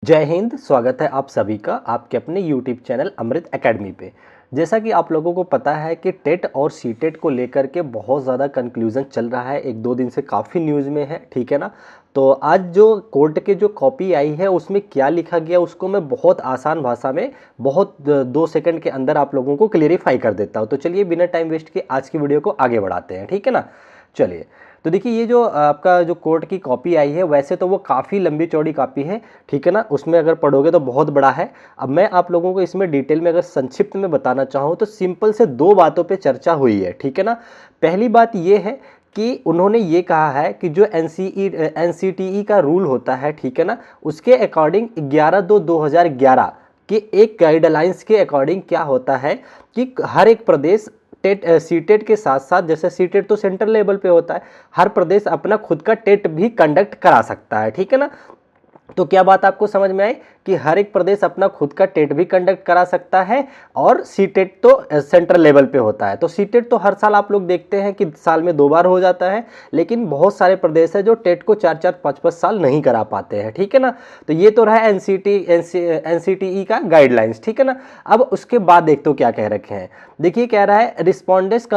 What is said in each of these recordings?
जय हिंद। स्वागत है आप सभी का आपके अपने यूट्यूब चैनल अमृत एकेडमी पे। जैसा कि आप लोगों को पता है कि टेट और सीटेट को लेकर के बहुत ज़्यादा कंक्लूजन चल रहा है, एक दो दिन से काफ़ी न्यूज़ में है, ठीक है ना। तो आज जो कोर्ट के जो कॉपी आई है उसमें क्या लिखा गया उसको मैं बहुत आसान भाषा में बहुत 2 सेकंड के अंदर आप लोगों को क्लियरिफाई कर देता हूँ। तो चलिए बिना टाइम वेस्ट किए आज की वीडियो को आगे बढ़ाते हैं, ठीक है ना। चलिए, तो देखिए ये जो आपका जो कोर्ट की कॉपी आई है वैसे तो वो काफ़ी लंबी चौड़ी कॉपी है, ठीक है ना। उसमें अगर पढ़ोगे तो बहुत बड़ा है। अब मैं आप लोगों को इसमें डिटेल में अगर संक्षिप्त में बताना चाहूँ तो सिंपल से दो बातों पे चर्चा हुई है, ठीक है ना। पहली बात ये है कि उन्होंने ये कहा है कि जो एनसीटीई का रूल होता है, ठीक है ना, उसके अकॉर्डिंग 11/2/2011 के एक गाइडलाइंस के अकॉर्डिंग क्या होता है कि हर एक प्रदेश टेट सीटेट के साथ साथ, जैसे सीटेट तो सेंट्रल लेवल पे होता है, हर प्रदेश अपना खुद का टेट भी कंडक्ट करा सकता है, ठीक है ना। तो क्या बात आपको समझ में आई कि हर एक प्रदेश अपना खुद का टेट भी कंडक्ट करा सकता है और सीटेट तो सेंट्रल लेवल पे होता है। तो सीटेट तो हर साल आप लोग देखते हैं कि साल में 2 बार हो जाता है, लेकिन बहुत सारे प्रदेश है जो टेट को 4-4 5-5 साल नहीं करा पाते हैं, ठीक है ना। तो ये तो रहा एनसीटीई का गाइडलाइंस, ठीक है ना। अब उसके बाद देख तो क्या कह रखे हैं, देखिए कह रहा है respondents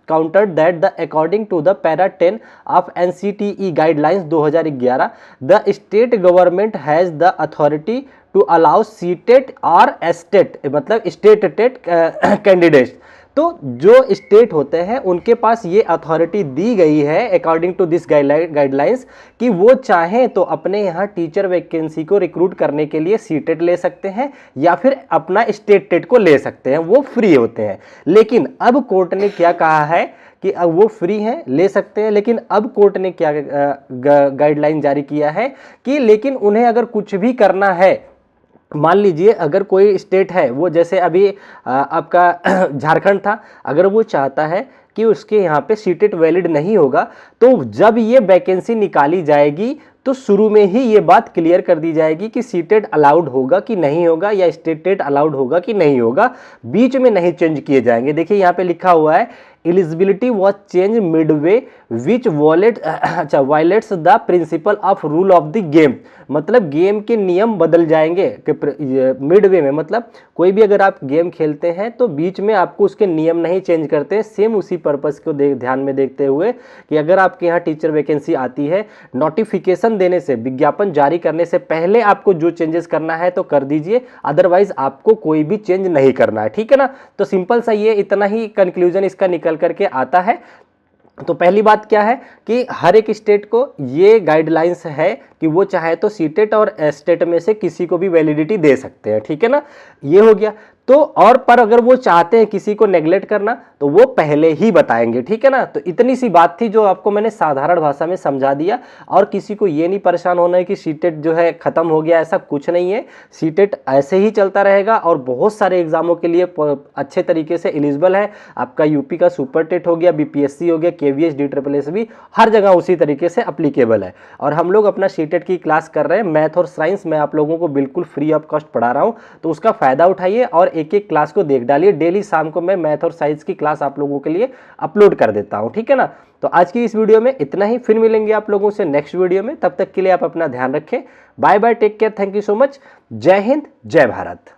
countered that the according to the para 10 of NCTE guidelines 2011 the state government has the authority to allow seated or state मतलब state टेट कैंडिडेट्स। तो जो स्टेट होते हैं उनके पास ये अथॉरिटी दी गई है अकॉर्डिंग टू दिस गाइडलाइंस कि वो चाहें तो अपने यहाँ टीचर वैकेंसी को रिक्रूट करने के लिए सीटेट ले सकते हैं या फिर अपना स्टेट टेट को ले सकते हैं, वो फ्री होते हैं। लेकिन अब कोर्ट ने क्या कहा है कि अब वो फ्री हैं, ले सकते हैं, लेकिन अब कोर्ट ने क्या गाइडलाइन जारी किया है कि लेकिन उन्हें अगर कुछ भी करना है, मान लीजिए अगर कोई स्टेट है, वो जैसे अभी आपका झारखंड था, अगर वो चाहता है कि उसके यहाँ पे सीटेट वैलिड नहीं होगा तो जब ये वैकेंसी निकाली जाएगी तो शुरू में ही ये बात क्लियर कर दी जाएगी कि सीटेट अलाउड होगा कि नहीं होगा या स्टेट टेट अलाउड होगा कि नहीं होगा, बीच में नहीं चेंज किए जाएंगे। देखिए यहाँ पे लिखा हुआ है eligibility was change Midway which violets the principle of rule of the game. मतलब गेम के नियम बदल जाएंगे मिडवे में, मतलब कोई भी अगर आप गेम खेलते हैं तो बीच में आपको उसके नियम नहीं चेंज करते हैं। सेम उसी पर्पस को ध्यान में देखते हुए कि अगर आपके यहाँ टीचर वैकेंसी आती है, नोटिफिकेशन देने से, विज्ञापन जारी करने से पहले आपको जो चेंजेस करना है तो कर दीजिए, अदरवाइज आपको कोई भी चेंज नहीं करना है, ठीक है ना। तो सिंपल सा ये इतना ही कंक्लूजन इसका निकल करके आता है। तो पहली बात क्या है कि हर एक स्टेट को ये गाइडलाइंस है कि वो चाहे तो सीटेट और स्टेट में से किसी को भी वैलिडिटी दे सकते हैं, ठीक है ना। ये हो गया। तो और पर अगर वो चाहते हैं किसी को नेग्लेक्ट करना तो वो पहले ही बताएंगे, ठीक है ना। तो इतनी सी बात थी जो आपको मैंने साधारण भाषा में समझा दिया, और किसी को ये नहीं परेशान होना है कि सीटेट जो है खत्म हो गया, ऐसा कुछ नहीं है। सीटेट ऐसे ही चलता रहेगा और बहुत सारे एग्जामों के लिए अच्छे तरीके से एलिजिबल है। आपका यूपी का सुपर टेट हो गया, बीपीएससी हो गया, केवीएस, DSSS भी हर जगह उसी तरीके से अप्लीकेबल है। और हम लोग अपना सीटेट की क्लास कर रहे हैं, मैथ और साइंस मैं आप लोगों को बिल्कुल फ्री ऑफ कॉस्ट पढ़ा रहा हूँ, तो उसका फायदा उठाइए और एक एक क्लास को देख डालिए। डेली शाम को मैं मैथ और साइंस की क्लास आप लोगों के लिए अपलोड कर देता हूं, ठीक है ना। तो आज की इस वीडियो में इतना ही, फिर मिलेंगे आप लोगों से नेक्स्ट वीडियो में। तब तक के लिए आप अपना ध्यान रखें। Bye bye, take care, thank you so much. जय हिंद, जय भारत।